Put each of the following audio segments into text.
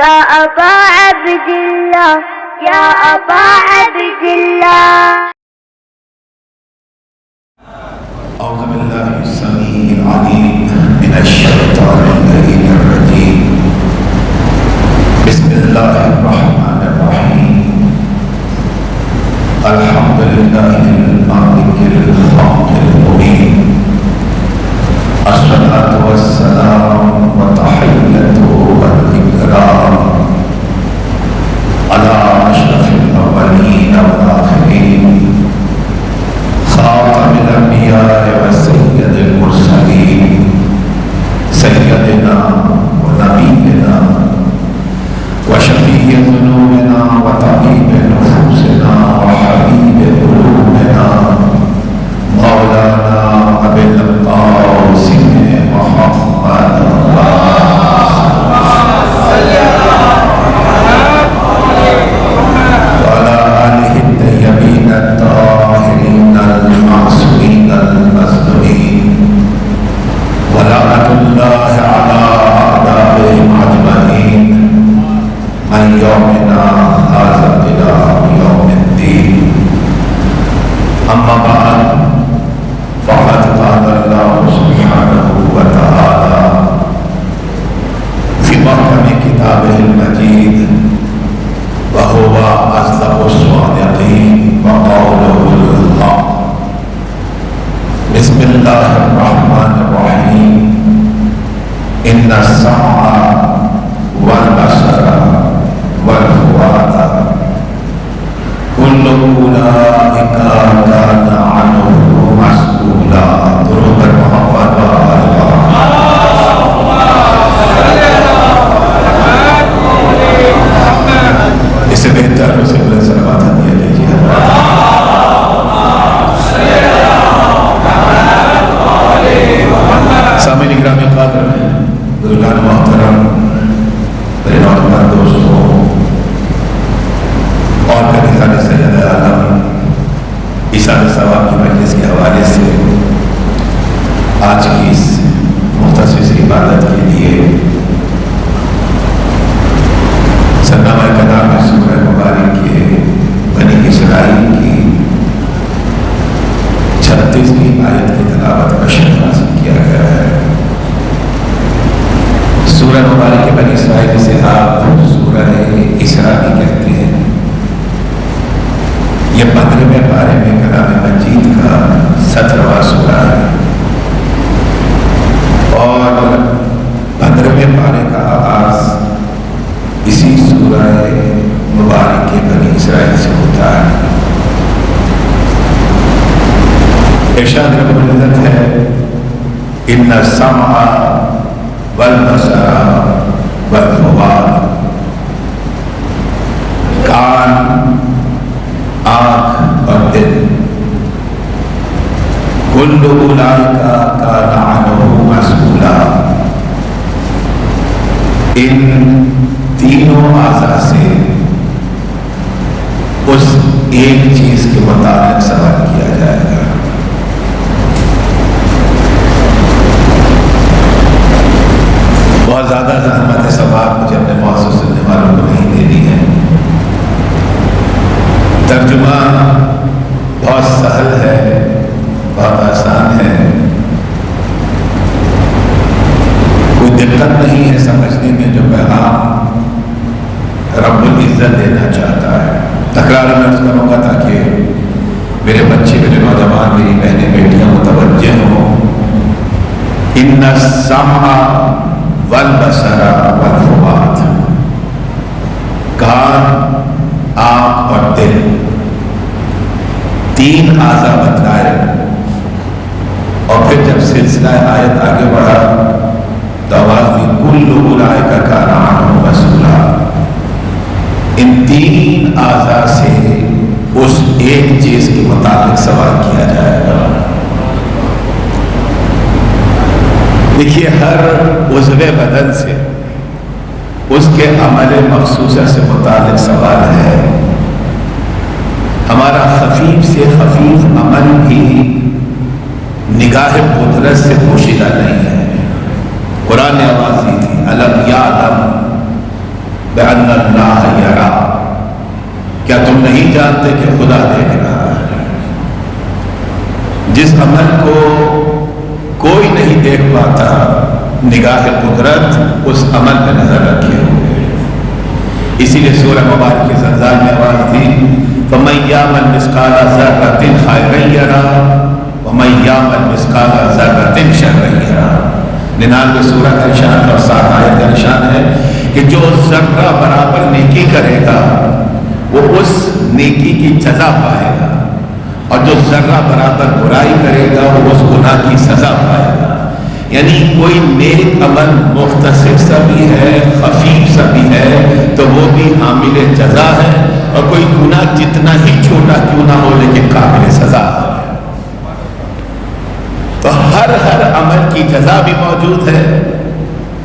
يا أبا عبد الله يا أبا عبد الله. أعوذ بالله السميع العليم من الشيطان اللعين الرجيم. بسم الله الرحمن الرحيم. الحمد لله المالك الحق المبين. الصلاة والسلام وتحية والإكرام على أشرف الأولين والآخرين خاتم الأنبياء وسيد المرسلين سيدنا ونبينا وشفيع ذنوبنا وطبيب نفوسنا وحبيب قلوبنا مولانا أبي القاسم محمد وعلى آله الطيبين الطاهرين المعصومين المظلومين ولعنة الله على أعدائهم أجمعين من يومنا هذا إلى يوم الدين. أما بعد فقد قال الله سبحانه وتعالى في محكم كتابه المجيد وهو أصدق الصادقين وقوله الحق. بسم الله الرحمن الرحيم. إن السمع والبصر والفؤاد كل أولئك كان عنه مسؤولا. درود محمد اسے بہتر اسے بلند صلوات دیا لیجیے. سامعین گرامی قدر، بزرگان محترم، میرے نوجوان دوستوں اور کبھی خان سید عالم ایثار ثواب کی مجلس کے حوالے سے آج کی اس مختصر عبادت کے لیے سرنامہ کلام میں سورہ مبارک کے بنی اسرائیل کی 36ویں آیت کی تلاوت کا شرف حاصل کیا گیا ہے. سورہ مبارک کے بنی اسرائیل سے آپ سورہ اسراء بھی کہتے ہیں. یہ 15ویں پارے میں کلام مجید کا 17واں سورہ ہے اور 15ویں پارے کا آغاز اسی سورہ مبارک کے بنی اسرائیل سے ہوتا ہے. ارشاد رب العزت ہے ان السمع والبصر والفؤاد. کان، آنکھ اور دل، کل اولئک کان عنہ مسئولا. ان تینوں اعضاء سے اس ایک چیز کے متعلق سوال کیا جائے گا. بہت زیادہ زحمت ہے سوال مجھے اپنے موضوع سننے والوں کو نہیں دینی ہے. ترجمہ بہت سہل ہے، بہت آسان ہے، کوئی دقت نہیں ہے سمجھنے میں جو پیغام رب العزت دینا چاہتا ہے. تکرار میں عرض کروں گا تاکہ میرے بچے، میرے نوجوان، میری بہنیں بیٹیاں متوجہ ہوں. ان السمع والبصر والفؤاد. کان، آنکھ اور دل، تین اعضاء بتلائے اور پھر جب سلسلہ آیت آگے بڑھا تو آواز دی کل اولئک کان عنہ مسئولا. ان تین اعضاء سے اس ایک چیز کے متعلق سوال کیا جائے گا. دیکھیے ہر عضو بدن سے اس کے عمل مخصوصہ سے متعلق سوال ہے. ہمارا خفیف سے خفیف عمل بھی نگاہ قدرت سے پوشیدہ نہیں ہے. قرآن نے آواز دی تھی الم یعلم بأن اللہ یرا، کیا تم نہیں جانتے کہ خدا دیکھ رہا ہے؟ جس عمل کو کوئی نہیں دیکھ پاتا، نگاہ قدرت اس عمل پہ نظر رکھے ہوئے۔ اسی لیے سورہ مبارک کے زلزال میں آواز تھی فَمَن يَعْمَلْ مِثْقَالَ ذَرَّةٍ خَيْرًا يَرَهُ وَمَن يَعْمَلْ مِثْقَالَ ذَرَّةٍ شَرًّا يَرَهُ۔ 99 سورہ کا نشان اور 7 آیت کا نشان ہے کہ جو ذرہ برابر نیکی کرے گا وہ اس نیکی کی جزا پائے گا، اور جو ذرہ برابر برائی کرے گا وہ اس گناہ کی سزا پائے گا۔ یعنی کوئی نیک عمل مختصر سا بھی ہے، خفیف سا بھی ہے، تو وہ بھی حامل جزا ہے، اور کوئی گناہ جتنا ہی چھوٹا کیوں نہ ہو لیکن قابل سزا ہے۔ تو ہر عمل کی جزا بھی موجود ہے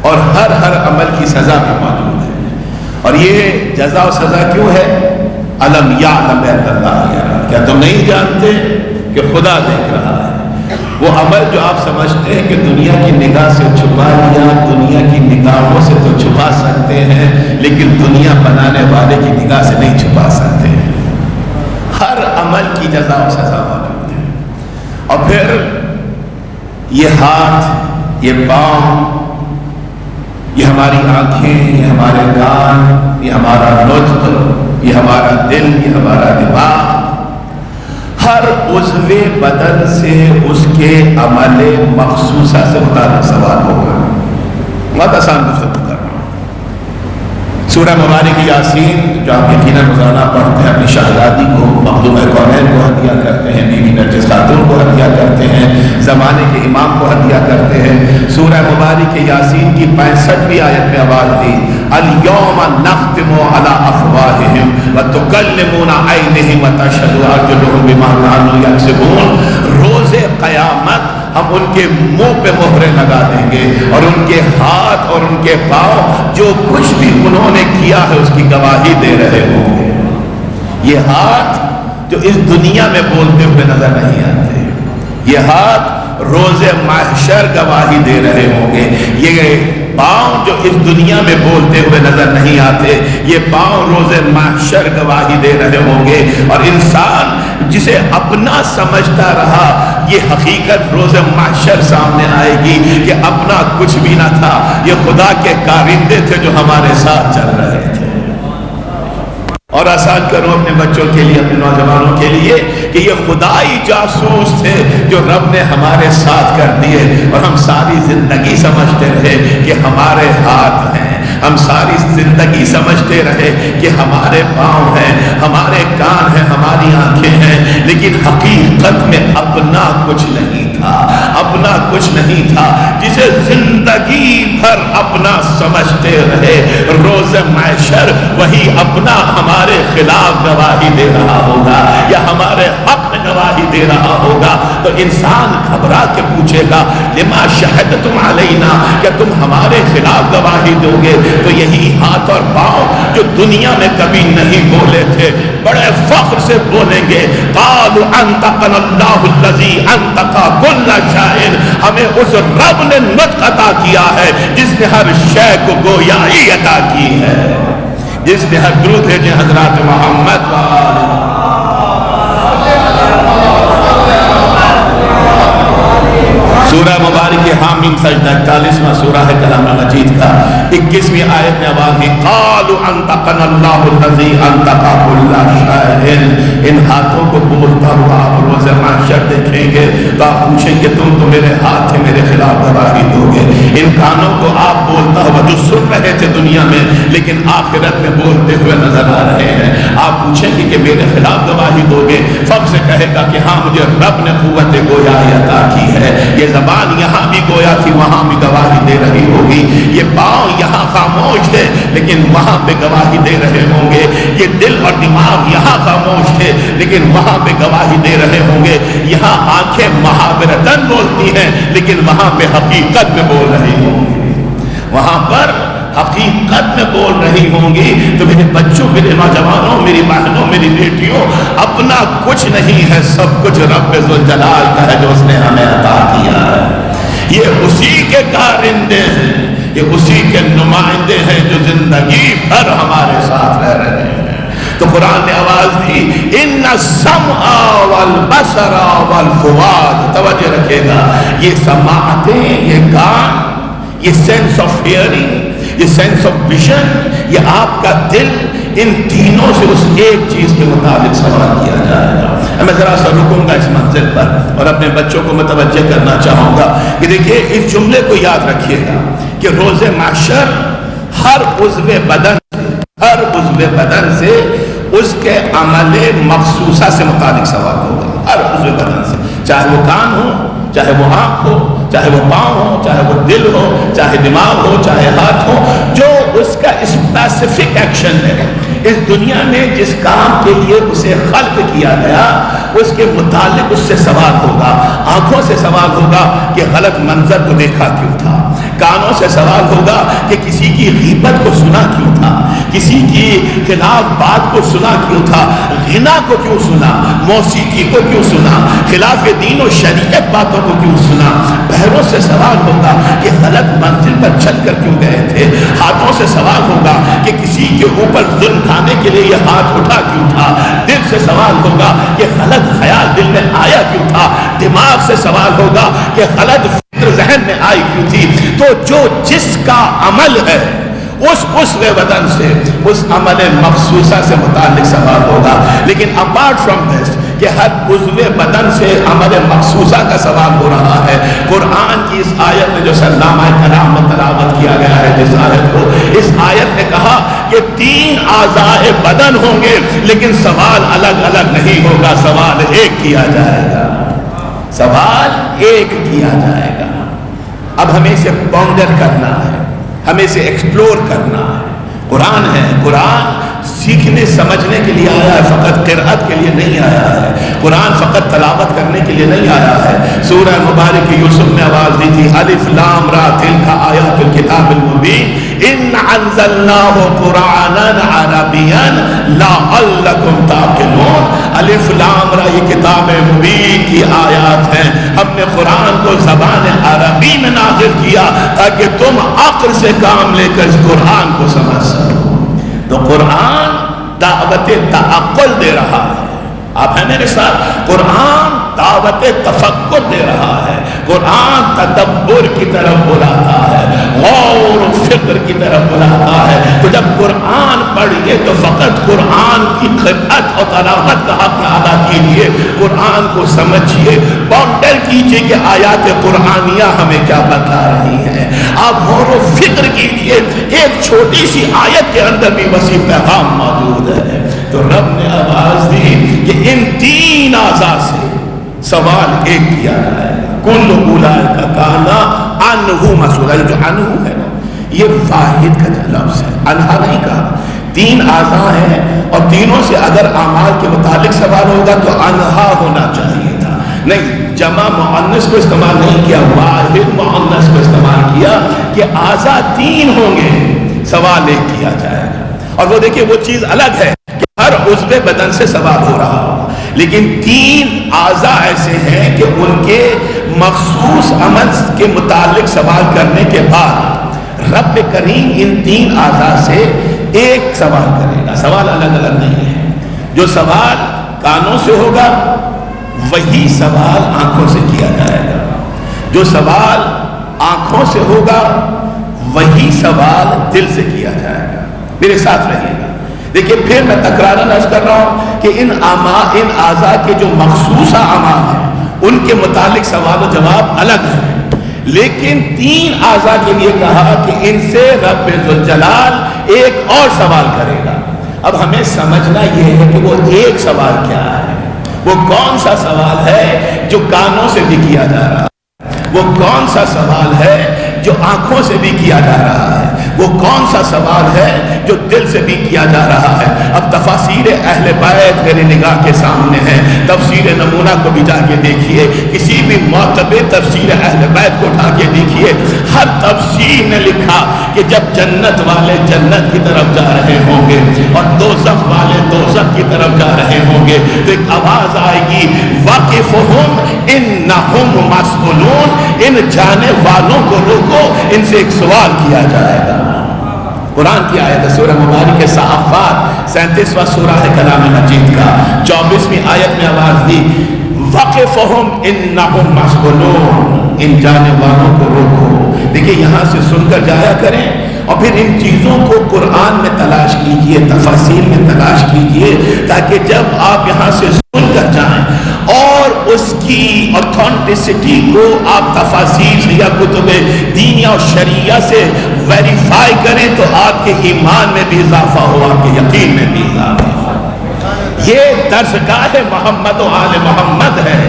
اور ہر عمل کی سزا بھی موجود ہے۔ اور یہ جزا و سزا کیوں ہے؟ الم یعلم بأن اللہ یرا، کیا تم نہیں جانتے کہ خدا دیکھ رہا ہے؟ وہ عمل جو آپ سمجھتے ہیں کہ دنیا کی نگاہ سے چھپا لیا، دنیا کی نگاہوں سے تو چھپا سکتے ہیں لیکن دنیا بنانے والے کی نگاہ سے نہیں چھپا سکتے ہیں۔ ہر عمل کی جزا و سزا موجود ہے۔ اور پھر یہ ہاتھ، یہ پاؤں، یہ ہماری آنکھیں، یہ ہمارے کان، یہ ہمارا نطق، یہ ہمارا دل، یہ ہمارا دماغ، ہر عضو بدن سے اس کے عمل مخصوصہ سے متعلق سوال ہوگا۔ بہت آسان گفتگو کر رہا ہوں۔ سورہ مبارک یاسین جو آپ یقیناً روزانہ پڑھتے ہیں، اپنی شہزادی کو، مخدوم کونین کو ہدیہ کرتے ہیں، بیوی نرجس خاتون کو ہدیہ کرتے ہیں، زمانے کے امام کو ہدیہ کرتے ہیں۔ سورہ مبارک یاسین کی 65ویں آیت میں آواز دی اليوم نختم على افواہہم وتکلمنا ایدیہم وتشہد ارجلہم بما کانوا یکسبون۔ روز قیامت ہم ان کے منہ پہ مہریں لگا دیں گے اور ان کے ہاتھ اور ان کے پاؤں جو کچھ بھی انہوں نے کیا ہے اس کی گواہی دے رہے ہوں گے۔ یہ ہاتھ جو اس دنیا میں بولتے ہوئے نظر نہیں آتے، یہ ہاتھ روز محشر گواہی دے رہے ہوں گے۔ یہ پاؤں جو اس دنیا میں بولتے ہوئے نظر نہیں آتے، یہ پاؤں روز محشر گواہی دے رہے ہوں گے۔ اور انسان جسے اپنا سمجھتا رہا، یہ حقیقت روز محشر سامنے آئے گی کہ اپنا کچھ بھی نہ تھا، یہ خدا کے کارندے تھے جو ہمارے ساتھ چل رہے تھے۔ اور آسان کروں اپنے بچوں کے لیے، اپنے نوجوانوں کے لیے کہ یہ خدائی جاسوس تھے جو رب نے ہمارے ساتھ کر دیے، اور ہم ساری زندگی سمجھتے رہے کہ ہمارے ہاتھ ہیں، ہم ساری زندگی سمجھتے رہے کہ ہمارے پاؤں ہیں، ہمارے کان ہیں، ہماری آنکھیں ہیں، لیکن حقیقت میں اپنا کچھ نہیں تھا، اپنا کچھ نہیں تھا۔ جسے زندگی بھر اپنا سمجھتے رہے، روز محشر وہی اپنا ہمارے خلاف گواہی دے رہا ہوگا یا ہمارے حق میں گواہی دے رہا ہوگا، تو انسان گھبرا کے پوچھے گا لما شہدتم علینا، کیا تم ہمارے خلاف گواہی دو گے؟ تو یہی ہاتھ اور پاؤں جو دنیا میں کبھی نہیں بولے تھے، بڑے فخر سے بولیں گے قالوا انطقنا اللہ الذی انطق کل شیء، ہمیں اس رب نے نطق عطا کیا ہے جس نے ہر شے کو گویائی عطا کی ہے، جس نے ہر درود بھیجے حضرات محمد سورہ مبارک حامیم سجدہ 41واں سورہ ہے کلام مجید کا 21ویں آیت میں آواز ہے قالوا انطقنا اللہ الذی انطق کل شیء۔ ان ہاتھوں کو بولتا ہوا آپ روز محشر دیکھیں گے تو آپ پوچھیں گے تم تو میرے ہاتھ تھے، میرے خلاف گواہی دو گے۔ ان کانوں کو آپ بولتا ہوا جو سن رہے تھے دنیا میں لیکن آخرت میں بولتے ہوئے نظر آ رہے ہیں، آپ پوچھیں گے کہ میرے خلاف گواہی دو گے؟ فخر سے کہے گا کہ ہاں مجھے رب نے قوت گویائی عطا کی ہے۔ یہ زبان یہاں بھی گویا تھی، وہاں بھی گواہی دے رہی ہوگی۔ یہ پاؤں یہاں خاموش تھے لیکن وہاں پہ گواہی دے رہے ہوں گے۔ یہ دل اور دماغ یہاں خاموش تھے لیکن وہاں پہ گواہی دے رہے ہوں گے۔ یہاں آنکھیں محاورتاً بولتی ہیں لیکن وہاں پہ حقیقت میں بول رہی ہوں گی، وہااں پر حقیقت میں بول رہی ہوں گی۔ تو میرے بچوں، میرے نوجوانوں، میری بہنوں، میری بیٹیوں، اپنا کچھ نہیں ہے، سب کچھ رب ذوالجلال کا ہے جو اس نے ہمیں عطا کیا ہے۔ یہ اسی کے کارندے ہیں، یہ اسی کے نمائندے ہیں جو زندگی بھر ہمارے ساتھ رہ رہے ہیں۔ تو قرآن نے آواز دی ان السمع والبصر والفؤاد، توجہ رکھے گا، یہ سماعتیں، یہ کان، یہ سینس آف ہیئرنگ، یہ سینس آف ویژن، یہ آپ کا دل، ان تینوں سے اس ایک چیز کے مطابق سوال کیا جائے گا۔ میں ذرا سا رکوں گا اس منزل پر اور اپنے بچوں کو متوجہ کرنا چاہوں گا کہ دیکھیے اس جملے کو یاد رکھیے گا کہ روز محشر ہر عضو بدن سے اس کے عمل مخصوصہ سے متعلق سوال ہوگا، ہر عضو بدن سے، چاہے وہ کان ہو، چاہے وہ آنکھ ہو، چاہے وہ پاؤں ہو، چاہے وہ دل ہو، چاہے دماغ ہو، چاہے ہاتھ ہو، جو اس کا اسپیسیفک ایکشن ہے اس دنیا میں، جس کام کے لیے اسے خلق کیا گیا، اس کے متعلق اس سے سوال ہوگا۔ آنکھوں سے سوال ہوگا کہ غلط منظر کو دیکھا کیوں تھا، کانوں سے سوال ہوگا کہ کسی کی غیبت کو سنا کیوں تھا، کسی کی خلاف بات کو سنا کیوں تھا، غنا کو کیوں سنا، موسیقی کو کیوں سنا، خلاف دین و شریعت باتوں کو کیوں سنا۔ پیروں سے سوال ہوگا کہ غلط منزل پر چل کر کیوں گئے تھے، ہاتھوں سے سوال ہوگا کہ کسی کے اوپر ظلم ڈھانے کے لیے یہ ہاتھ اٹھا کیوں تھا، دل سے سوال ہوگا کہ غلط خیال دل میں آیا کیوں تھا، دماغ سے سوال ہوگا کہ غلط فکر ذہن میں آئی کیوں تھی۔ تو جو جس کا عمل ہے اس عضو بدن سے، اس عمل مخصوصہ سے متعلق سوال ہوگا۔ لیکن اپارٹ فرام دس کہ ہر عضو بدن سے عمل مخصوصہ کا سوال ہو رہا ہے، قرآن کی اس آیت میں جو سرنامہ کرام میں تلاوت کیا گیا ہے جس آیت کو، اس آیت نے کہا کہ 3 اعضاء بدن ہوں گے لیکن سوال الگ الگ نہیں ہوگا، سوال ایک کیا جائے گا، سوال ایک کیا جائے گا۔ اب ہمیں اسے پونڈر کرنا ہے، ہمیں اسے ایکسپلور کرنا ہے۔ قرآن ہے، قرآن سیکھنے سمجھنے کے لیے آیا ہے، فقط قرأت کے لیے نہیں آیا ہے، قرآن فقط تلاوت کرنے کے لیے نہیں آیا ہے۔ سورہ مبارک یوسف میں آواز دی تھی الف لام را تلک آیات الکتاب المبین ان انزلناہ قرآنا عربیا لعلکم تعقلون۔ الف لام را یہ کتاب مبین کی آیات ہیں، ہم نے قرآن کو زبان عربی میں نازل کیا تاکہ تم عقل سے کام لے کر اس قرآن کو سمجھ سکو۔ تو قرآن دعوت تعقل دے رہا ہے، آپ ہیں میرے ساتھ، قرآن دعوت تفکر دے رہا ہے، قرآن تدبر کی طرف بلاتا ہے، غور و فکر کی طرف بلاتا ہے۔ تو جب قرآن پڑھیے تو فقط قرآن کی قرأت اور تلاوت کا حق نہ ادا کیجیے، قرآن کو سمجھیے، پونڈر کیجیے کہ آیات قرآنیہ ہمیں کیا بتا رہی ہیں۔ آپ غور و فکر کیجیے، ایک چھوٹی سی آیت کے اندر بھی وسیع پیغام موجود ہے۔ تو رب نے آواز دی کہ ان 3 اعضاء سے سوال ایک کیا جائے گا، کل اولئک کان عنہ مسئولہ۔ جو عنہ ہے نا یہ واحد کا لفظ ہے، انہا نہیں کہا، 3 اعضاء ہیں اور تینوں سے اگر اعمال کے متعلق سوال ہوگا تو انہا ہونا چاہیے تھا، نہیں جمع مؤنث کو استعمال نہیں کیا، واحد مؤنث کو استعمال کیا کہ اعضاء 3 ہوں گے، سوال ایک کیا جائے گا۔ اور وہ دیکھیں وہ چیز الگ ہے کہ ہر عضو بدن سے سوال ہو رہا ہو، لیکن 3 اعضاء ایسے ہیں کہ ان کے مخصوص عمل کے متعلق سوال کرنے کے بعد رب کریم ان 3 اعضاء سے ایک سوال کرے گا، سوال الگ الگ نہیں ہے۔ جو سوال کانوں سے ہوگا وہی سوال آنکھوں سے کیا جائے گا، جو سوال آنکھوں سے ہوگا وہی سوال دل سے کیا جائے گا۔ میرے ساتھ رہیے گا، دیکھیں پھر میں تکرارن عرض کر رہا ہوں کہ ان اعضاء کے جو مخصوص اعمال ہیں ان کے متعلق سوال و جواب الگ ہیں، لیکن 3 اعضاء کے لیے کہا کہ ان سے رب ذوالجلال ایک اور سوال کرے گا۔ اب ہمیں سمجھنا یہ ہے کہ وہ ایک سوال کیا ہے، وہ کون سا سوال ہے جو کانوں سے بھی کیا جا رہا ہے، وہ کون سا سوال ہے جو آنکھوں سے بھی کیا جا رہا ہے، وہ کون سا سوال ہے جو دل سے بھی کیا جا رہا ہے۔ اب تفاسیر اہل بیت میرے نگاہ کے سامنے ہے، تفسیر نمونہ کو بھی جا کے دیکھیے، کسی بھی معتبر تفسیر اہل بیت کو اٹھا کے دیکھیے، ہر تفسیر نے لکھا کہ جب جنت والے جنت کی طرف جا رہے ہوں گے اور دوزخ والے دوزخ کی طرف جا رہے ہوں گے تو ایک آواز آئے گی وَقِفْهُمْ انہم مسئولون، ان جانے والوں کو روکو، ان سے ایک سوال کیا جائے گا۔ قرآن کی آیت ہے سورہ مبارک صافات 37واں سورہ ہے کلام مجید کا، 24ویں آیت میں آواز دی وقفہم انہم مسئولون، ان جانے والوں کو روکو۔ دیکھیں یہاں سے سن کر جایا کریں اور پھر ان چیزوں کو قرآن میں تلاش کیجئے، تفاسیر میں تلاش کیجئے، تاکہ جب آپ یہاں سے سن کر جائیں اور اس کی اوتھینٹسٹی کو آپ تفاسیر سے یا کتب دینیہ اور شریعہ سے ویریفائی کریں تو آپ کے ایمان میں بھی اضافہ ہو، آپ کے یقین میں بھی اضافہ ہو۔ یہ درسگاہ محمد و آل محمد ہے،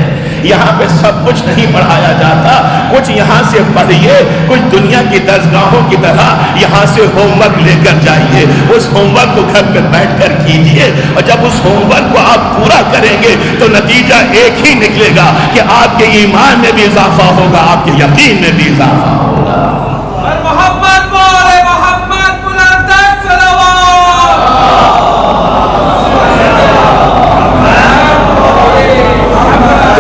یہاں پہ سب کچھ نہیں پڑھایا جاتا، کچھ یہاں سے پڑھیے، کچھ دنیا کی درسگاہوں کی طرح یہاں سے ہوم ورک لے کر جائیے، اس ہوم ورک کو گھر پہ بیٹھ کر کیجئے، اور جب اس ہوم ورک کو آپ پورا کریں گے تو نتیجہ ایک ہی نکلے گا کہ آپ کے ایمان میں بھی اضافہ ہوگا، آپ کے یقین میں بھی اضافہ ہوگا۔ محمد بولے، محمد بلند صلوات۔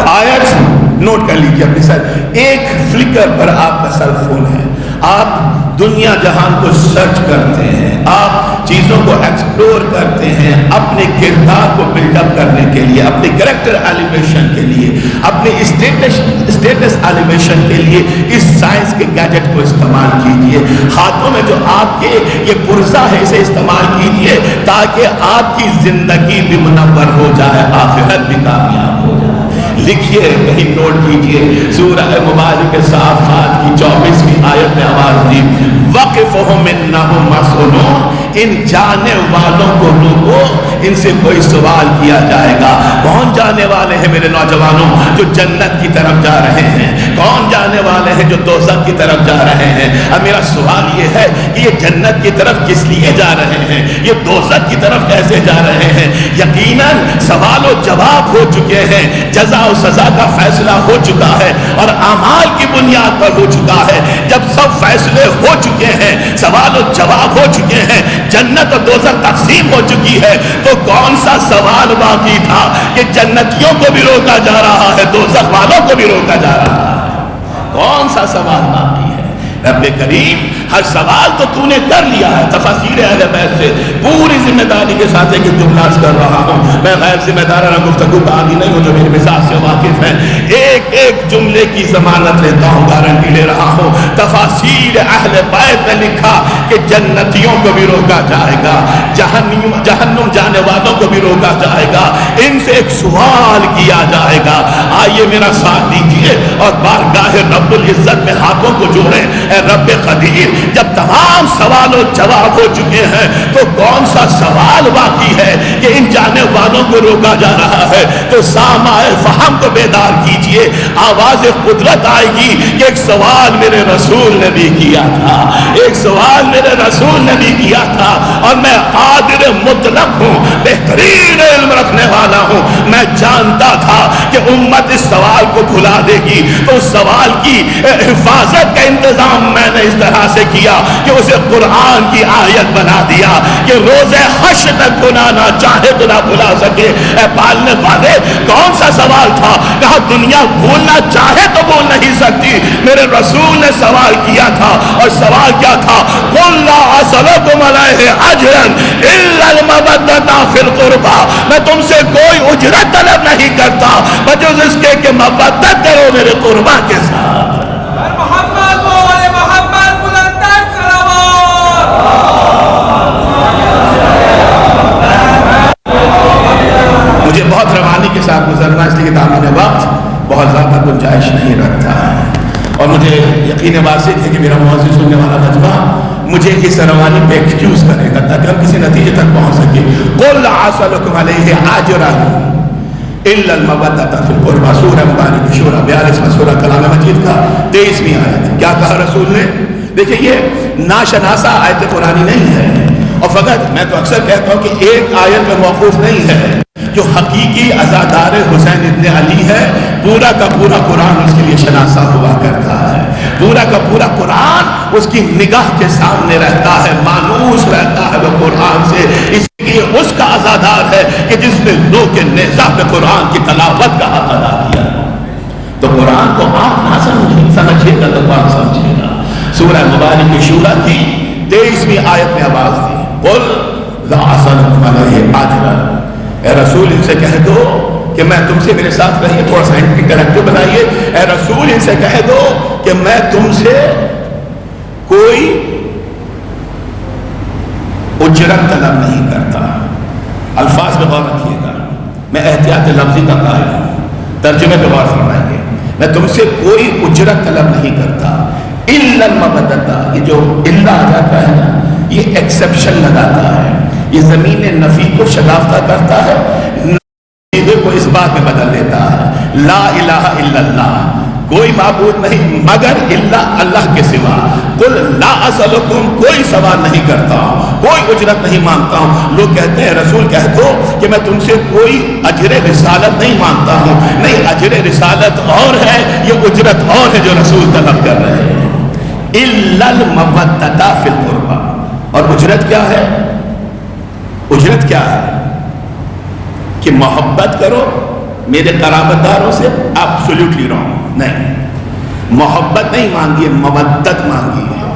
آیت نوٹ کر لیجئے اپنے ساتھ، ایک فلکر پر آپ کا سیل فون ہے، آپ دنیا جہان کو سرچ کرتے ہیں، آپ چیزوں کو ایکسپلور کرتے ہیں اپنے کردار کو بلڈ اپ کرنے کے لیے، اپنے کریکٹر ایلیویشن کے لیے، اپنے اسٹیٹس ایلیویشن کے لیے اس سائنس کے گیجٹ کو استعمال کیجئے۔ ہاتھوں میں جو آپ کے یہ پرزہ ہے اسے استعمال کیجئے تاکہ آپ کی زندگی بھی منور ہو جائے، آخرت بھی کامیاب ہو جائے۔ لکھیے، کہیں نوٹ کیجئے، سورہ مبارک صافات کی 24ویں آیت میں آواز دی وقفہم انہم مسئولون، ان جانے والوں کو روکو، ان سے کوئی سوال کیا جائے گا۔ کون جانے والے ہیں میرے نوجوانوں جو جنت کی طرف جا رہے ہیں؟ کون جانے والے ہیں جو دوزخ کی طرف جا رہے ہیں؟ اب میرا سوال یہ ہے کہ یہ جنت کی طرف کس لیے جا رہے ہیں، یہ دوزخ کی طرف کیسے جا رہے ہیں؟ یقیناً سوال و جواب ہو چکے ہیں، جزا و سزا کا فیصلہ ہو چکا ہے اور اعمال کی بنیاد پر ہو چکا ہے۔ جب سب فیصلے ہو چکے ہیں، سوال و جواب ہو چکے ہیں، جنت اور دوزخ تقسیم ہو چکی ہے، تو کون سا سوال باقی تھا کہ جنتیوں کو بھی روکا جا رہا ہے، دوزخ والوں کو بھی روکا جا رہا ہے؟ کون سا سوال باقی ہے؟ رب کریم ہر سوال تو تو نے کر لیا ہے۔ تفاسیر اہل بیت سے پوری ذمہ داری کے ساتھ ایک جملہ کر رہا ہوں، میں غیر ذمہ دارانہ گفتگو کا عادی نہیں ہوں، جو میرے مزاج سے واقف ہیں، ایک ایک جملے کی ضمانت لیتا ہوں، گارنٹی لے رہا ہوں۔ تفاسیر اہل بیت نے لکھا کہ جنتیوں کو بھی روکا جائے گا، جہنم جانے والوں کو بھی روکا جائے گا، ان سے ایک سوال کیا جائے گا۔ آئیے میرا ساتھ دیجئے اور بارگاہ رب العزت میں ہاتھوں کو جوڑیں۔ اے رب قدیر، جب تمام سوال و جواب ہو چکے ہیں تو کون سا سوال باقی ہے کہ ان جانے والوں کو روکا جا رہا ہے؟ تو سامعِ فہم کو بیدار کیجئے، آواز قدرت آئے گی کہ ایک سوال میرے رسول نے بھی کیا تھا، ایک سوال میرے رسول نے بھی کیا تھا، اور میں قادر مطلق ہوں، بہترین علم رکھنے والا ہوں۔ میں جانتا تھا کہ امت اس سوال کو بھلا دے گی، تو اس سوال کی حفاظت کا انتظام میں نے اس طرح سے کیا کہ اسے قرآن کی آیت بنا دیا کہ روز حشر تک گناہ نہ چاہے تو نہ بھلا سکے۔ اے پالنے والے، کون سا سوال تھا؟ کہا دنیا بھولنا چاہے تو بھول نہیں سکتی۔ میرے رسول نے سوال کیا تھا، اور سوال کیا تھا؟ قُلْ لَا أَسْأَلُكُمْ عَلَيْهِ أَجْرًا إِلَّا الْمَوَدَّةَ فِي الْقُرْبَى، میں تم سے کوئی اجرت طلب نہیں کرتا بجز اس کے کہ مودت کرو میرے قربا کے ساتھ۔ محمد بولے، محمد بلند صلوات۔ مجھے بہت روانی کے ساتھ گزرنا، اس لیے دامن وقت بہت زیادہ گنجائش نہیں رکھتا ہے، اور مجھے یقین واثق ہے کہ میرا مؤذن سننے والا مجمع مجھے اس روانی پہ ایکسکیوز کرے گا تاکہ ہم کسی نتیجے تک پہنچ سکیں۔ قُلْ لَا أَسْأَلُكُمْ عَلَيْهِ أَجْرًا إِلَّا الْمَوَدَّةَ فِي الْقُرْبَى، سورہ مبارک شورى 42واں سورہ کلام مجید کا 23ویں آیت۔ کیا کہا رسول نے؟ دیکھیں یہ ناشناسا آیت قرآنی نہیں ہے، اور فقط میں تو اکثر کہتا ہوں کہ ایک آیت میں موقوف نہیں ہے۔ جو حقیقی عزادار حسین ابن علی ہے، پورا کا پورا قرآن اس کے لیے شناسا ہوا کرتا ہے، پورا کا پورا قرآن اس کی نگاہ کے سامنے رہتا ہے، مانوس رہتا ہے وہ قرآن سے، اس لیے اس کا عزادار ہے کہ جس نے لو کے نیزہ پہ قرآن کی تلاوت کا حق ادا کیا۔ تو قرآن کو آپ نہ سمجھیے گا تو کون سمجھے گا؟ سورہ مبارک شورا کی 23ویں آیت میں آواز دی، قل لا اسألکم علیہ اجرا، اے رسول ان سے کہہ دو کہ میں تم سے، میرے ساتھ رہیے، تھوڑا سا انٹریکٹیو بنائیے، اے رسول ان سے کہہ دو کہ میں تم سے کوئی اجرت طلب نہیں کرتا۔ الفاظ پہ غور رکھیے گا، میں احتیاط لفظی کا قائل ہوں، ترجمے پہ غور فرمائیے، میں تم سے کوئی اجرت طلب نہیں کرتا، الا المودۃ، یہ جو الا آ جاتا ہے نا، یہ ایکسیپشن لگاتا ہے، یہ زمین نفی کو شگافتہ کرتا ہے، نفی کو اس بات میں بدل دیتا ہے، لا الہ الا اللہ، کوئی معبود نہیں مگر الا اللہ کے سوا، قل لا اسألکم، کوئی سوال نہیں کرتا ہوں، کوئی اجرت نہیں مانگتا ہوں۔ لوگ کہتے ہیں رسول کہہ دو کہ میں تم سے کوئی اجر رسالت نہیں مانگتا ہوں، نہیں، اجر رسالت اور ہے، یہ اجرت اور ہے جو رسول طلب کر رہے ہیں۔ الا المودۃ فی القربى، اور اجرت کیا ہے؟ اجرت کیا ہے؟ کہ محبت کرو میرے قرابت داروں سے، ایبسولوٹلی رانگ، نہیں، محبت نہیں مانگی ہے، مودت مانگی ہے،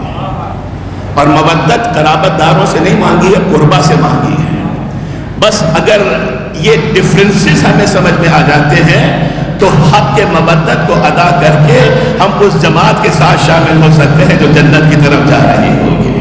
اور مودت قرابت داروں سے نہیں مانگی ہے، قربہ سے مانگی ہے۔ بس اگر یہ ڈفرنسز ہمیں سمجھ میں آ جاتے ہیں تو حق کے مودت کو ادا کر کے ہم اس جماعت کے ساتھ شامل ہو سکتے ہیں جو جنت کی طرف جا رہی ہوگی۔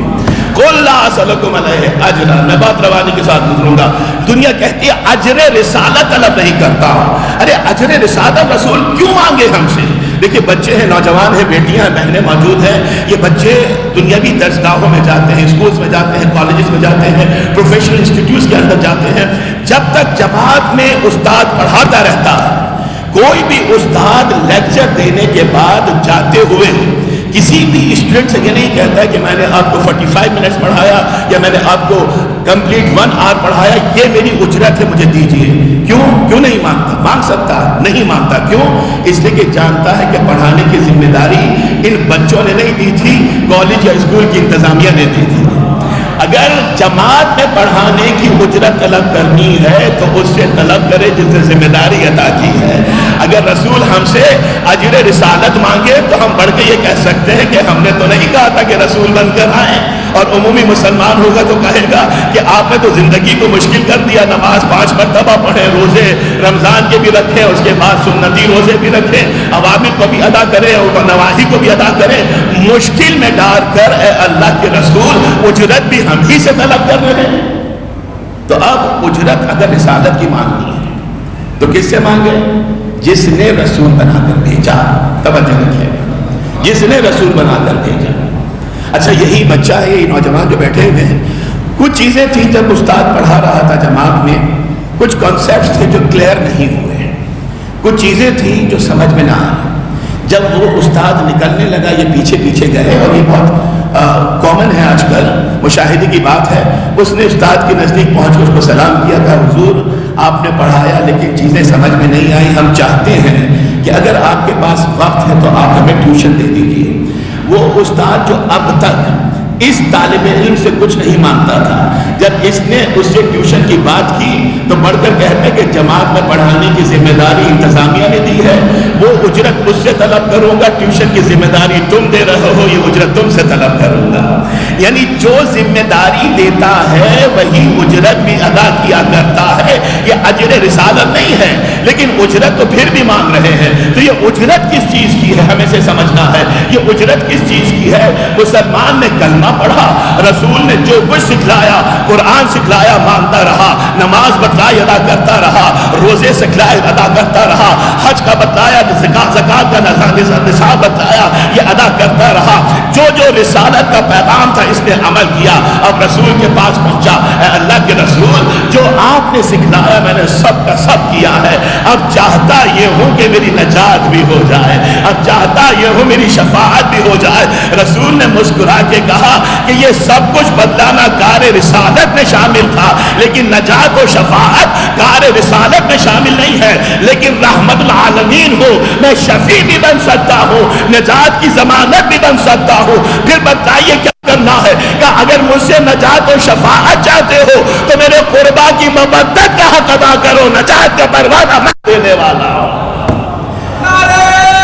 قل لا اسألکم علیہ اجرا، میں بات روانی کے ساتھ گزروں گا۔ دنیا کہتی ہے اجر رسالت طلب نہیں کرتا ہوں، ارے اجر رسالت رسول کیوں مانگے ہم سے؟ دیکھیں بچے ہیں، نوجوان ہیں، بیٹیاں ہیں، بہنیں موجود ہیں، یہ بچے دنیاوی درسگاہوں میں جاتے ہیں، اسکولز میں جاتے ہیں، کالجز میں جاتے ہیں، پروفیشنل انسٹیٹیوٹس کے اندر جاتے ہیں۔ جب تک جماعت میں استاد پڑھاتا رہتا ہے، کوئی بھی استاد لیکچر دینے کے بعد جاتے ہوئے کسی بھی اسٹوڈنٹ سے یہ نہیں کہتا ہے کہ میں نے آپ کو 45 منٹس پڑھایا یا میں نے آپ کو کمپلیٹ 1 آور پڑھایا، یہ میری اجرت ہے، مجھے دیجیے۔ کیوں نہیں مانگتا؟ مانگ سکتا ہے، نہیں مانگتا، کیوں؟ اس لیے کہ جانتا ہے کہ پڑھانے کی ذمہ داری ان بچوں نے نہیں دی تھی، کالج یا اسکول کی انتظامیہ نے دی تھی۔ اگر جماعت میں پڑھانے کی اجرت طلب کرنی ہے تو اس سے طلب کرے جس نے ذمہ داری عطا کی ہے۔ اگر رسول ہم سے اجر رسالت مانگے تو ہم بڑھ کے یہ کہہ سکتے ہیں کہ ہم نے تو نہیں کہا تھا کہ رسول بن کر آئیں، اور عمومی مسلمان ہوگا تو کہے گا کہ آپ نے تو زندگی کو مشکل کر دیا، نماز 5 مرتبہ پڑھیں، روزے رمضان کے بھی رکھیں، اس کے بعد سنتی روزے بھی رکھیں، عوامر کو بھی ادا کریں اور نواہی کو بھی ادا کریں، مشکل میں ڈال کر اے اللہ کے رسول اجرت بھی ہم ہی سے طلب کر رہے ہیں۔ تو اب اجرت اگر رسالت کی مانگنی ہے تو کس سے مانگے؟ جس نے رسول بنا کر بھیجا، توجہ رکھیے گا، جس نے رسول بنا کر بھیجا۔ اچھا یہی بچہ ہے، یہی نوجوان جو بیٹھے ہوئے ہیں، کچھ چیزیں تھیں جب استاد پڑھا رہا تھا جماعت میں، کچھ کانسیپٹس تھے جو کلیئر نہیں ہوئے ہیں، کچھ چیزیں تھیں جو سمجھ میں نہ آئی۔ جب وہ استاد نکلنے لگا یہ پیچھے پیچھے گئے، اور یہ بہت کامن ہے آج کل، مشاہدے کی بات ہے، اس نے استاد کے نزدیک پہنچ کے اس کو سلام کیا تھا، حضور آپ نے پڑھایا لیکن چیزیں سمجھ میں نہیں آئی، ہم چاہتے ہیں کہ اگر آپ کے پاس وقت ہے تو آپ ہمیں ٹیوشن دے دیجیے۔ وہ استاد جو اب تک اس طالب علم سے کچھ نہیں مانگتا تھا، جب اس نے اس سے ٹیوشن کی بات کی تو بڑھ کر کہتے کہ جماعت میں پڑھانے کی ذمہ داری انتظامیہ نے دی ہے، وہ اجرت اس سے طلب کروں گا، ٹیوشن کی ذمہ داری تم دے رہے ہو، یہ اجرت تم سے طلب کروں گا۔ یعنی جو ذمہ داری دیتا ہے وہی اجرت بھی ادا کیا کرتا ہے، یہ اجر رسالت نہیں ہے، لیکن اجرت تو پھر بھی مانگ رہے ہیں۔ تو یہ اجرت کس چیز کی ہے ہمیں سے سمجھنا ہے، یہ اجرت کس چیز کی ہے؟ مسلمان نے کلمہ پڑھا، رسول نے جو کچھ سکھلایا، قرآن سکھلایا، مانتا رہا، نماز بتلائی ادا کرتا رہا، روزے سکھلائے ادا کرتا رہا، حج کا بتلایا، زکات کا نصاب بتلایا، یہ ادا کرتا رہا، جو رسالت کا پیغام تھا اس نے عمل کیا۔ اب رسول کے پاس پہنچا، اے اللہ کے رسول جو آپ نے سکھلایا میں نے سب کا سب کیا ہے، اب چاہتا یہ ہوں کہ میری نجات بھی ہو جائے، اب چاہتا یہ ہوں میری شفاعت بھی ہو جائے۔ رسول نے مسکرا کے کہا کہ یہ سب کچھ بدلانا کار رسالت میں شامل تھا، لیکن نجات و شفاعت کار رسالت میں شامل نہیں ہے، لیکن رحمت العالمین ہو، میں شفیع بھی بن سکتا ہوں، نجات کی ضمانت بھی بن سکتا ہوں۔ پھر بتائیے کیا کرنا ہے؟ کہ اگر مجھ سے نجات و شفاعت چاہتے ہو تو میرے قربا کی مودت کا حق ادا کرو، نجات کا پروانہ میں دینے والا ہوں۔ نعرہ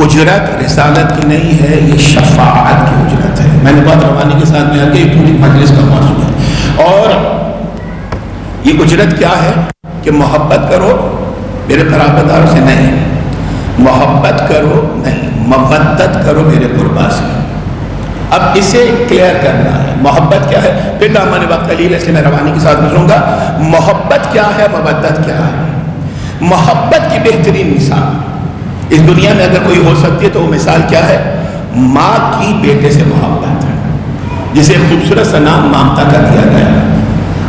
اجرت رسالت کی نہیں ہے، یہ شفاعت کی اجرت ہے۔ میں نے بہت روانی کے ساتھ بیان کیا، یہ پوری مجلس کا موضوع ہے۔ اور یہ اجرت کیا ہے کہ محبت کرو میرے قرابت داروں سے، نہیں محبت کرو، نہیں مودت کرو میرے قربا سے۔ اب اسے کلیئر کرنا ہے، محبت کیا ہے؟ پھر دامن وقت قلیل ہے اس لیے میں روانی کے ساتھ گزروں گا۔ محبت کیا ہے، مودت کیا ہے؟ محبت کی بہترین مثال اس دنیا میں اگر کوئی ہو سکتی ہے تو وہ مثال کیا ہے؟ ماں کی بیٹے سے محبت، جسے خوبصورت سا نام مامتا کا دیا گیا ہے۔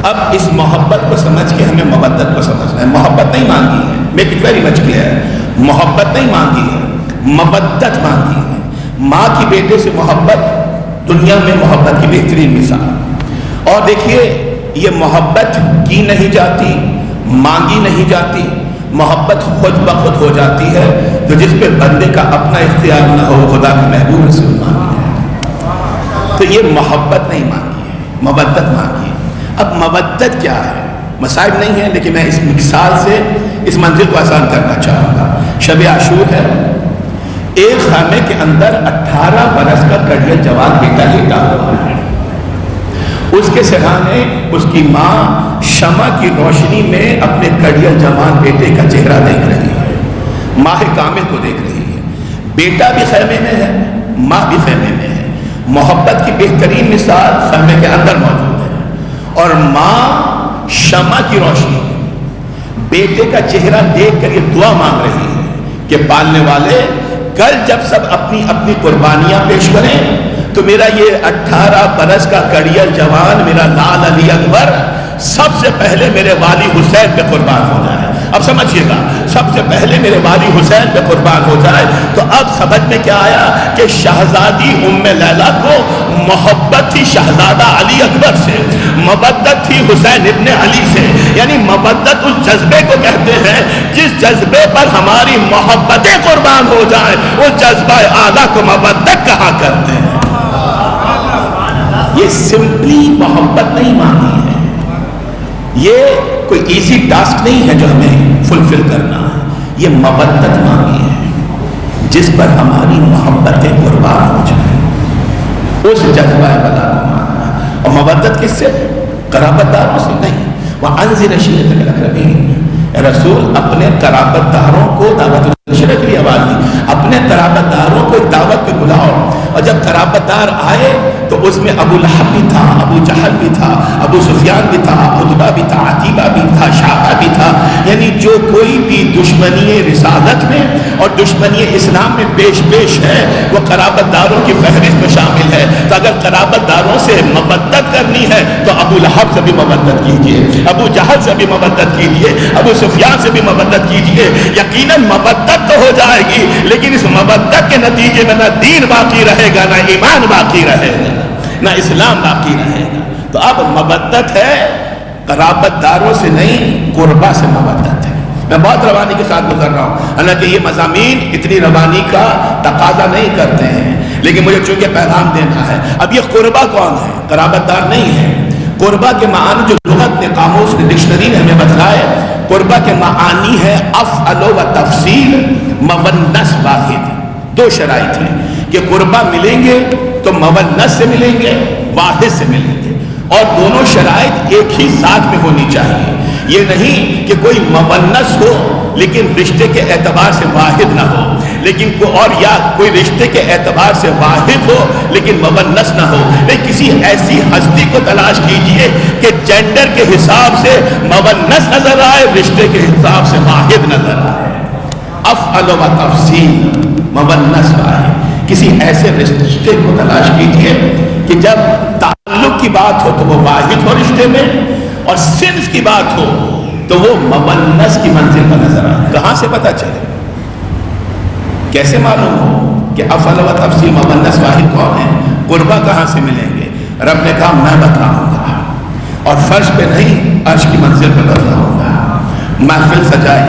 اب اس محبت کو سمجھ کے ہمیں مودت کو سمجھنا ہے۔ محبت نہیں مانگی ہے، make it very much clear, محبت نہیں مانگی ہے، مودت مانگی ہے۔ ماں کی بیٹے سے محبت دنیا میں محبت کی بہترین مثال۔ اور دیکھیے یہ محبت کی نہیں جاتی، مانگی نہیں جاتی، محبت خود بخود ہو جاتی ہے، تو جس پہ بندے کا اپنا اختیار نہ ہو خدا کے محبوب رسول مانگی ہے۔ تو یہ محبت نہیں مانگی ہے، مودت مانگی ہے۔ اب مودت کیا ہے؟ مسائل نہیں ہے، لیکن میں اس مثال سے اس منزل کو آسان کرنا چاہوں گا۔ شب عاشور ہے، ایک خیمے کے اندر 18 برس کا کڑیل جوان بیٹا لیٹا ہوا ہے۔ اس کے سہرانے اس کی ماں شمع کی روشنی میں اپنے کڑیل جوان بیٹے کا چہرہ دیکھ رہی ہے، ماہ کامل کو دیکھ رہی ہے۔ بیٹا بھی خیمے میں ہے، ماں بھی خیمے میں ہے۔ محبت کی بہترین مثال خیمے کے اندر موجود ہے، اور ماں شمع کی روشنی میں بیٹے کا چہرہ دیکھ کر یہ دعا مانگ رہی ہے کہ پالنے والے کل جب سب اپنی اپنی قربانیاں پیش کریں تو میرا یہ 18 برس کا کڑیل جوان میرا لال علی اکبر سب سے پہلے میرے والی حسین پہ قربان ہو جائے۔ اب سمجھیے گا، سب سے پہلے میرے والی حسین پہ قربان ہو جائے۔ تو اب سمجھ میں کیا آیا کہ شہزادی ام لیلا کو محبت تھی شہزادہ علی اکبر سے، مودت تھی حسین ابن علی سے۔ یعنی مودت اس جذبے کو کہتے ہیں جس جذبے پر ہماری محبتیں قربان ہو جائیں، اس جذبہ اعلیٰ کو مودت کہا کرتے ہیں۔ یہ سمپلی محبت نہیں مانگی ہے، یہ کوئی ایزی ٹاسک نہیں ہے جو ہمیں فلفل کرنا ہے، یہ مودت مانگی ہے جس پر ہماری محبتیں قربان ہو جائیں، اس جذبہ بلا کو مانگنا۔ اور مودت کس سے؟ قرابت داروں سے نہیں۔ وَأَنذِرْ عَشِيرَتَكَ الْأَقْرَبِينَ، رسول اپنے قرابت داروں کو دعوت شرک کی آواز دی، اپنے قرابت داروں کو دعوت پہ بلاؤ۔ اور جب قرابت دار آئے تو اس میں ابو لہب بھی تھا، ابو جہل بھی تھا، ابو سفیان بھی تھا، عتبہ بھی تھا، عتیبہ بھی تھا، شعبہ بھی تھا۔ یعنی جو کوئی بھی دشمنی رسالت میں اور دشمنی اسلام میں پیش ہے وہ قرابت داروں کی فہرست میں شامل ہے۔ تو اگر قرابت داروں سے مودت کرنی ہے تو ابو لہب سے بھی مودت کیجیے، ابو جہل سے بھی مودت کیجیے، ابو سفیان سے بھی مودت کیجیے۔ یقیناً مودت تو ہو جائے گی، لیکن اس مودت کے نتیجے میں نہ دین باقی رہے گا، نہ ایمان باقی رہے گا، نہ اسلام باقی رہے گا۔ تو اب مودت ہے قرابت داروں سے نہیں، قربا سے مودت ہے۔ میں بہت روانی کے ساتھ گزر رہا ہوں، حالانکہ یہ مضامین اتنی روانی کا تقاضا نہیں کرتے ہیں، لیکن مجھے چونکہ پیغام دینا ہے۔ اب یہ قربا کون ہے؟ قرابت دار نہیں ہے۔ قربا کے معنی جو لغت نے، قاموس نے، ڈکشنری نے ہمیں بتلائے، قربا کے معانی ہے افعل و تفصیل مونس واحد۔ دو شرائط ہیں کہ قربا ملیں گے تو مونس سے ملیں گے، واحد سے ملیں گے، اور دونوں شرائط ایک ہی ساتھ میں ہونی چاہیے۔ یہ نہیں کہ کوئی مونس ہو لیکن رشتے کے اعتبار سے واحد نہ ہو، لیکن اور یا کوئی رشتے کے اعتبار سے واحد ہو لیکن مونس نہ ہو۔ لیکن کسی ایسی ہستی کو تلاش کیجئے کہ جینڈر کے حساب سے مونس نظر آئے، رشتے کے حساب سے واحد نظر آئے۔ افعل و تفصیل مونس واحد۔ کسی ایسے رشتے کو تلاش کیجئے کہ جب تعلق کی بات ہو تو وہ واحد ہو رشتے میں، اور صنف کی بات ہو تو وہ مونس کی منزل پر نظر آئے۔ کہاں سے پتہ چلے؟ کیسے معلوم ہو کہ افعل و تفصیل مونس واحد کون ہے؟ قربا کہاں سے ملیں گے؟ رب نے کہا میں بتلاؤں گا، اور فرش پہ نہیں عرش کی منزل پہ بتلاؤں گا۔ محفل سجائی،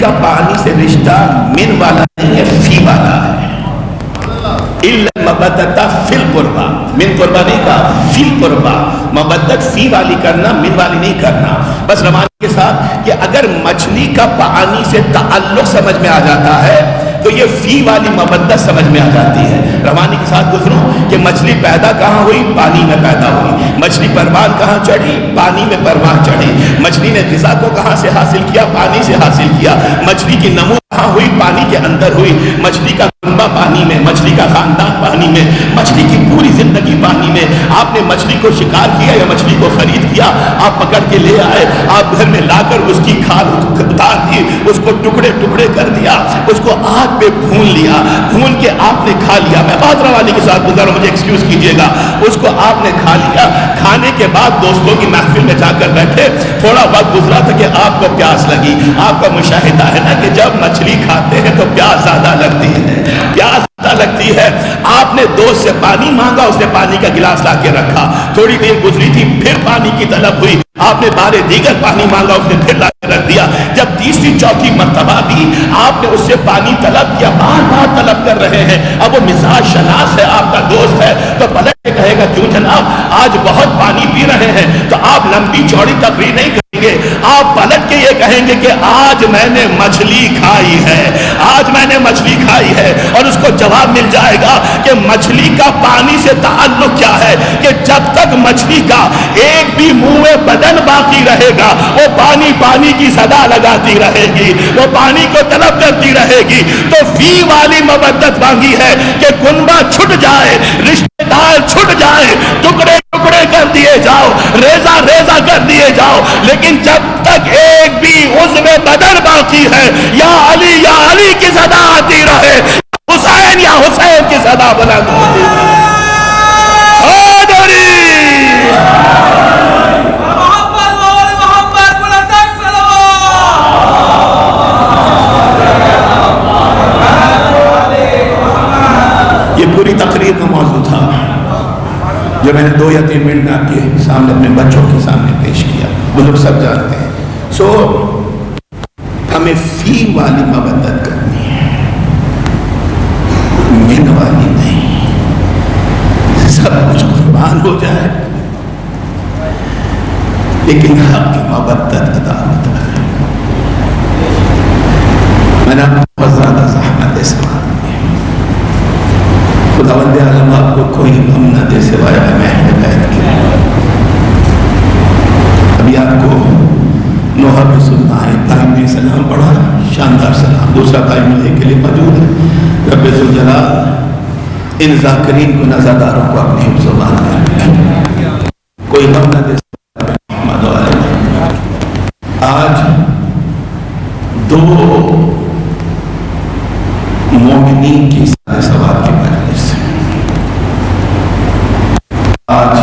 کا پانی سے رشتہ من والا نہیں ہے، فی والا ہے. مبدت فی القربہ، من قربہ نہیں کہا، فی القربہ. مبدت فی والی کرنا، من والی نہیں کرنا. بس روانی کے ساتھ کہ اگر مچھلی کا پانی سے تعلق سمجھ میں آ جاتا ہے تو یہ فی والی مبدت سمجھ میں آ جاتی ہے. روانی کے ساتھ گزروں کہ مچھلی پیدا کہاں ہوئی؟ پانی میں پیدا ہوئی. مچھلی پروان کہاں چڑھی؟ پانی میں پروان چڑھی. مچھلی نے غذا کو کہاں سے حاصل کیا؟ پانی سے حاصل کیا. مچھلی کی نمو کہاں ہوئی؟ پانی کے اندر ہوئی. مچھلی کا کنبہ پانی میں، مچھلی کا خاندان پانی میں، مچھلی کی پوری زندگی پانی میں. آپ نے مچھلی کو شکار کیا یا مچھلی کو خرید کیا، آپ پکڑ کے لے آئے، آپ گھر میں لا کر اس کی کھال اتار دی، اس کو ٹکڑے ٹکڑے کر دیا، اس کو آگ پہ بھون لیا، بھون کے آپ نے کھا لیا. میں بات روانی کے ساتھ گزارا، مجھے ایکسکیوز کیجئے گا. اس کو آپ نے کھا لیا. کھانے کے بعد دوستوں کی محفل میں جا کر بیٹھے، تھوڑا وقت گزرا تھا کہ آپ کو پیاس لگی. آپ کا مشاہدہ ہے نا کہ جب مچھلی کھاتے ہیں تو پیاس زیادہ لگتی ہے، پیاس زیادہ لگتی ہے. آپ نے دوست سے پانی مانگا، اس نے پانی کا گلاس لا کے رکھا. تھوڑی دیر گزری تھی، پھر پانی کی طلب ہوئی. آپ نے بارے دیگر پانی مانگا، اس نے پھر لا کے رکھ دیا. جب تیسری چوتھی مرتبہ بھی آپ نے اس سے پانی طلب کیا، بار بار طلب کر رہے ہیں. اب وہ مزاج شناس ہے، آپ کا دوست ہے، تو پلٹ کے کہے گا کیوں جناب آج بہت پانی پی رہے ہیں؟ تو آپ لمبی چوڑی تقریر نہیں کریں گے، آپ پلٹ کے یہ کہیں گے کہ آج میں نے مچھلی کھائی ہے، آج میں نے مچھلی کھائی ہے. اور اس کو جواب مل جائے گا کہ مچھلی کا پانی سے تعلق کیا ہے کہ جب تک مچھلی کا ایک بھی منہ میں بدن باقی رہے گا وہ پانی پانی کی صدا لگاتی رہے گی، وہ پانی کو طلب کرتی رہے گی. تو فی والی مبدت مانگی ہے کہ کنبہ چھٹ جائے، رشتہ دار چھٹ جائے، ٹکڑے ٹکڑے کر دیے جاؤ، ریزہ ریزہ کر دیے جاؤ، لیکن جب تک ایک بھی عضو بدن باقی ہے یا علی کی صدا آتی رہے، حسین یا حسین کی صدا بلند ہوتی رہے. یہ پوری تقریر کا موضوع تھا جو میں نے 2 یا 3 منٹ آپ کے سامنے اپنے بچوں کے سامنے پیش کیا. بزرگ سب جانتے ہیں. سو ہمیں فی والی مبدت کرنی ہے، من والی نہیں. سب کچھ قربان ہو جائے لیکن حق کی مبدت ادا ہوتا ہے. میں نے بہت زیادہ زحمت اس بات میں، خداوند عالم آپ کو کوئی غم نہ دے سوائے ہمیں ہدایت کے. ابھی آپ کو نوحہ بھی سننا ہے. ابراہیم نے سلام پڑھا، شاندار سلام. دوسرا بھائی نوحہ کے لیے موجود ہے. رب ذوالجلال ان ذاکرین کو نظرداروں کو اپنی حفظ و مان میں رکھے، کوئی غم نہ دے سوائے محمد و آل محمد. آج 2 مومنین کی سارے سوال کی مجلس ہے. آج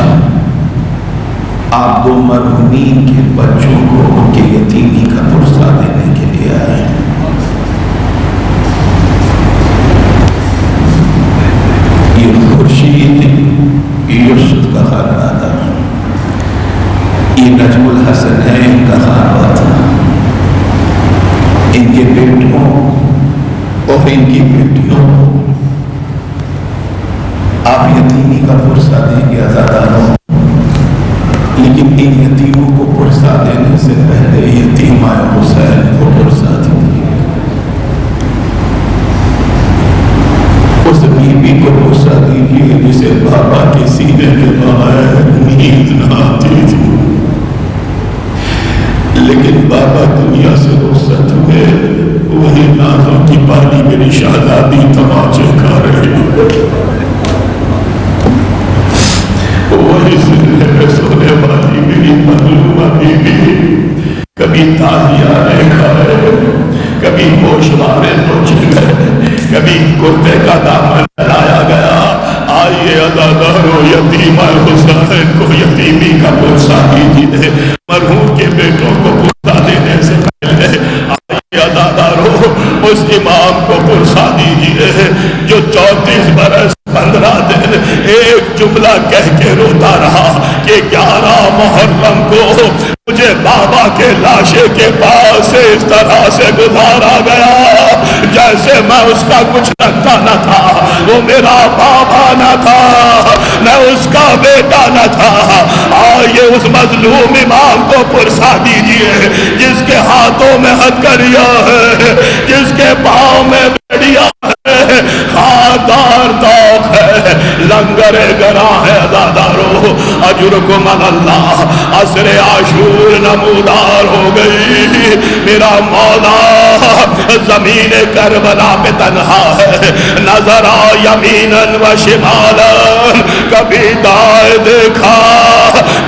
آپ 2 مرحومین کے بچوں کو ان کے یتیمی کا پرسہ دینے کے لیے آئے ہیں. یہ خورشید یوسف کا خانوادہ، یہ نجم الحسن ہے ان کا خانوادہ. ان کے بیٹوں اور ان کی بیٹیوں آپ یتیمی کا پرسہ دیں گے عزاداروں، لیکن ان یتیموں کو پرسہ دینے سے پہلے یتیمہ حسین کو پرسہ دیجیے. اس بیوی کو پرسہ دیجیے جسے بابا کے سینے کے بغیر نیند نہ آتی تھی، لیکن بابا دنیا سے رخصت ہوئے، وہی نازوں کی پالی میری شہزادی تماچے کھا رہی، وہی سینے پہ سونے والی میری مظلومہ بیوی کبھی تازیانے کھائے، کبھی گوشوارے نوچے گئے، کبھی کرتے کا دامن لایا گیا. آئیے عزادارو یتیمہ حسین کو یتیمی کا پرسہ دیجیے. مرحوم کے بیٹوں کو پرسہ دینے سے پہلے آئیے عزادارو اس امام کو پرسہ دیجیے جو 34 برس 15 دن ایک جملہ کہہ کے روتا رہا کہ 11 محرم کو مجھے بابا کے لاشے کے پاس سے اس طرح سے گزارا گیا جیسے میں اس کا کچھ لگتا نہ تھا، وہ میرا بابا نہ تھا، میں اس کا بیٹا نہ تھا۔ آئیے اس مظلوم امام کو پرسا دیجئے جس کے ہاتھوں میں ہتھکڑیاں ہے، جس کے پاؤں میں بیڑیاں ہے، خاردار توق ہے، لنگر گراں ہے، عزادارو اجرکم اللہ۔ عصر عاشور نمودار ہو گئی، میرا مولا زمین کربلا پہ تنہا ہے، نظر آ یمیناً و شمالاً، کبھی دائیں دیکھا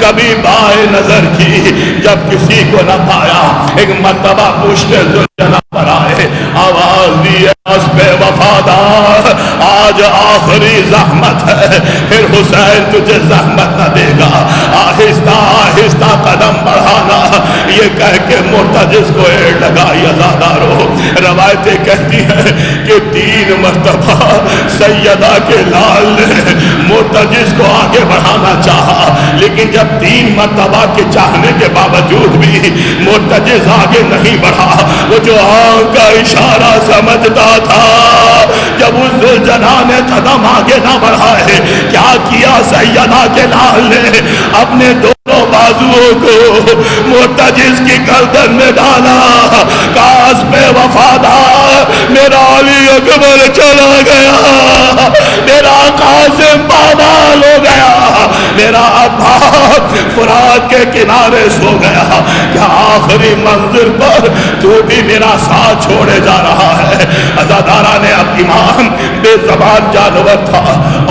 کبھی بائیں نظر کی، جب کسی کو نہ پایا ایک مرتبہ پشت ذوالجلال پر آئے، آواز دی اسب وفادار آج آخری زحمت ہے، پھر حسین تجھے زحمت نہ دے گا، آہستہ آہستہ قدم بڑھانا، یہ کہہ کے مرتجز کو ایڑ لگائی۔ عزادارو روایتیں کہتی ہیں کہ 3 مرتبہ سیدہ کے لال نے مرتجز کو آگے بڑھانا چاہا، لیکن جب 3 مرتبہ کے چاہنے کے باوجود بھی مرتجز آگے نہیں بڑھا، وہ جو آنکھ کا اشارہ سمجھتا تھا، جب اس ذوالجلال نے قدم آگے نہ بڑھائے، کیا کیا سیدہ کے لال نے؟ اپنے دونوں بازوؤں کو مرتجز کی گردن میں ڈالا، کاس پہ وفادار میرا علی اکبر چلا گیا، میرا قاسم پامال ہو گیا، میرا عباس فرات کے کنارے سو گیا، کیا آخری منزل پر تو بھی میرا ساتھ چھوڑے جا رہا ہے؟ عزادارہ نے اب امام بے زبان جانور تھا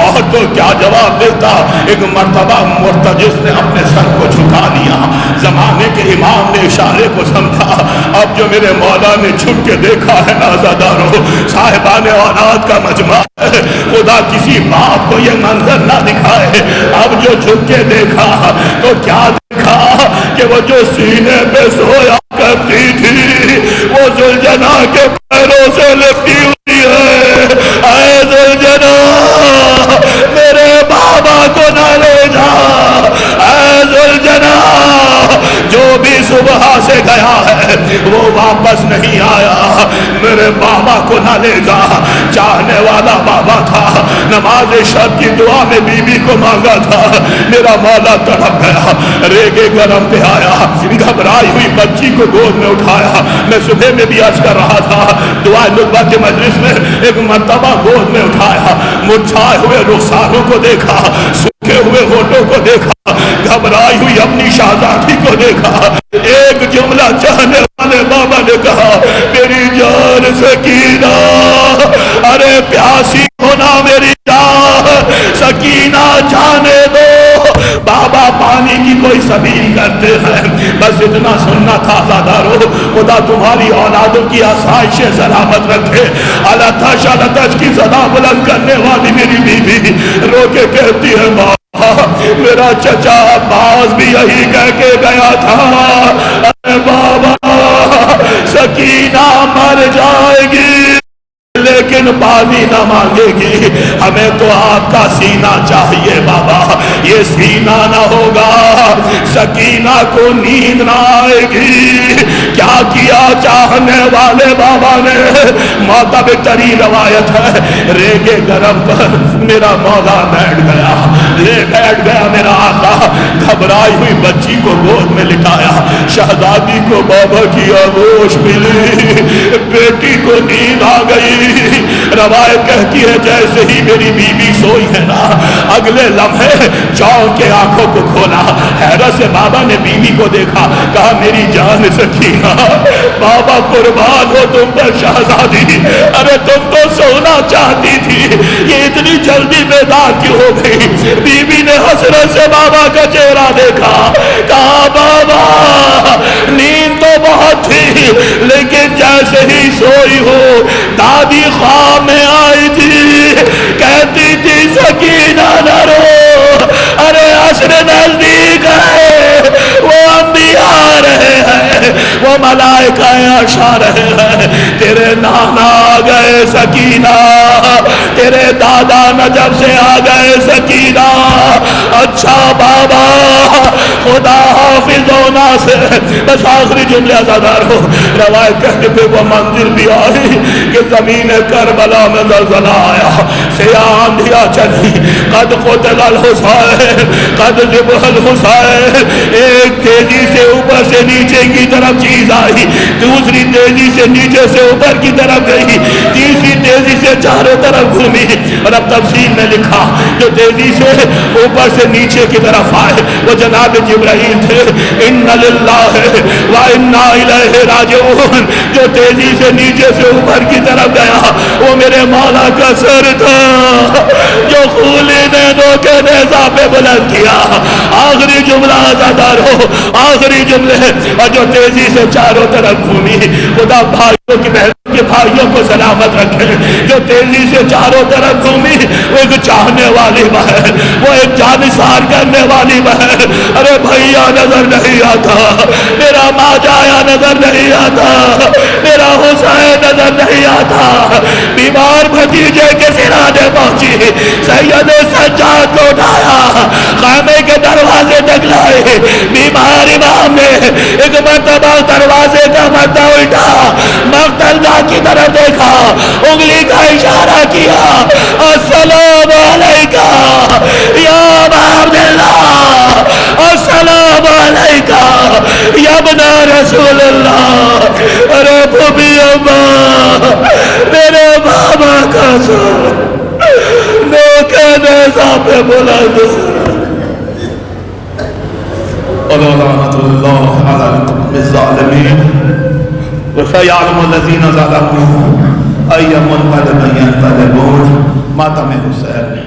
اور تو کیا جواب دیتا؟ ایک مرتبہ مرتجز نے اپنے سر کو جھکا لیا، زمانے کے امام نے اشارے کو سمجھا، اب جو میرے مولا نے چھٹ کے دیکھا ہے نا عزادارو، صاحبان اولاد کا مجمع ہے، خدا کسی باپ کو یہ منظر نہ دکھائے، اب جو جھک کے دیکھا تو کیا دیکھا کہ وہ جو سینے پہ سویا کرتی تھی وہ ذوالجلال کے پیروں سے لپٹی ہوئی ہے۔ اے ذوالجلال میرے بابا کو نہ لے جا، اے ذوالجلال جو بھی صبح سے گیا ہے وہ واپس نہیں آیا، میرے بابا کو نہ لے جا۔ چاہنے والا بابا تھا، نماز شب کی دعا میں بی بی کو مانگا تھا، میرا مولا تڑپ گیا، ریگے گرم پہ آیا، گھبرائی ہوئی بچی کو گود میں اٹھایا۔ میں صبح میں بھی عرض کر رہا تھا، دعا نطبہ کے مجلس میں ایک مرتبہ گود میں اٹھایا، مرجھائے ہوئے رخساروں کو دیکھا، سوکھے ہوئے ہونٹوں کو دیکھا، گھبرائی ہوئی اپنی شہزادی کو دیکھا، ایک جملہ چاہنے والے بابا نے کہا، میری جان سکینہ، ارے پیاسی ہونا میری جان سکینہ جانے دو۔ بابا پانی کی کوئی سبیل کرتے ہیں، بس اتنا سننا تھا عزادارو، خدا تمہاری اولادوں کی آسائش سلامت رکھے۔ الاتش کی صدا بلند کرنے والی میری بیوی رو کے کہتی ہے، میرا چچا عباس بھی یہی کہہ کے گیا تھا، ارے بابا سکینہ مر جائے گی لیکن پانی نہ مانگے گی، ہمیں تو آپ کا سینہ چاہیے بابا، یہ سینہ نہ ہوگا سکینہ کو نیند نہ آئے گی۔ کیا کیا چاہنے والے بابا نے؟ معتبر ترین روایت ہے، ریگے گرم پر میرا مولا بیٹھ گیا، بیٹھ گیا میرا آقا، گھبرائی ہوئی بچی کو گود میں لٹایا، شہزادی کو بابا کی آغوش ملی، بیٹی کو نیند آ گئی۔ روایت کہتی ہے جیسے ہی میری بیوی سوئی ہے نا، اگلے لمحے چونک کے آنکھوں کو کھولا، حیرت سے بابا نے بیوی کو دیکھا، کہا میری جان سکینہ، بابا قربان ہو تم پر شہزادی، ارے تم تو سونا چاہتی تھی، یہ اتنی جلدی بیدار کیوں ہو گئی؟ بیوی نے حسرت سے بابا کا چہرہ دیکھا، کہا بابا نیند تو بہت تھی لیکن جیسے ہی سوئی ہو دادی خواب میں آئی تھی، کہتی تھی سکینہ نہ رو، ارے عصر نزدیک ہے، وہ انبیاء آ رہے ہیں، وہ ملائکہ عرش آ رہے ہیں، تیرے نانا آ گئے سکینہ، تیرے دادا نجف سے آ گئے سکینہ۔ اچھا بابا خدا حافظ و ناصر. بس آخری جملے ازادار ہو. روایت کہتے تھے وہ منزل بھی آئی کہ زمین کربلا میں زلزلہ آیا, سیاہ آندھیاں چلی, قد قتل الحسین قد ذبح الحسین. ایک تیزی سے اوپر سے نیچے کی طرف چیز آئی, دوسری تیزی سے نیچے سے اوپر کی طرف گئی, تیسری تیزی سے چاروں طرف گھومی. اور اب تفسیر میں لکھا جو تیزی سے اوپر سے نیچے کی طرف آئے وہ جناب جبرائیل تھے. ان للہ و انا الیہ راجعون. جو تیزی سے نیچے سے اوپر کی طرف گیا وہ میرے مولا کا سر تھا جو خولی نینوں کے نیزہ پہ بلند کیا. آخری جملہ ازادار ہو, آخری جملے. اور جو تیزی سے چاروں طرف گھومی, خدا بھائیوں کی بہنوں کے بھائیوں کو سلامت رکھے. جو تیزی سے چاروں طرف گھومی وہ ایک چاہنے والی بہن, وہ ایک جانثار کرنے والی بہن. ارے بھیا نظر نہیں آتا, میرا ماں جایا نظر نہیں آتا, میرا حسین نظر نہیں آتا. بیمار بھتیجے کے سرانے پہنچی, سید سجاد کو اٹھایا, خیمے کے دروازے تک لائے. بیمار امام نے ایک مرتبہ دروازے کا پردہ الٹا, مقتل گاہ کی طرف دیکھا, انگلی کا اشارہ کیا, السلام علیکہ یا ابا عبداللہ, السلام علیکہ یا ابن رسول اللہ. ارے بھوبی اماں, میرے بابا کا سر نوکے نیزہ پہ بلند. ولعنت اللہ علی القوم الظالمین وسيعلم الذين ظلموا أي منقلب ينقلبون. ماتم حسین.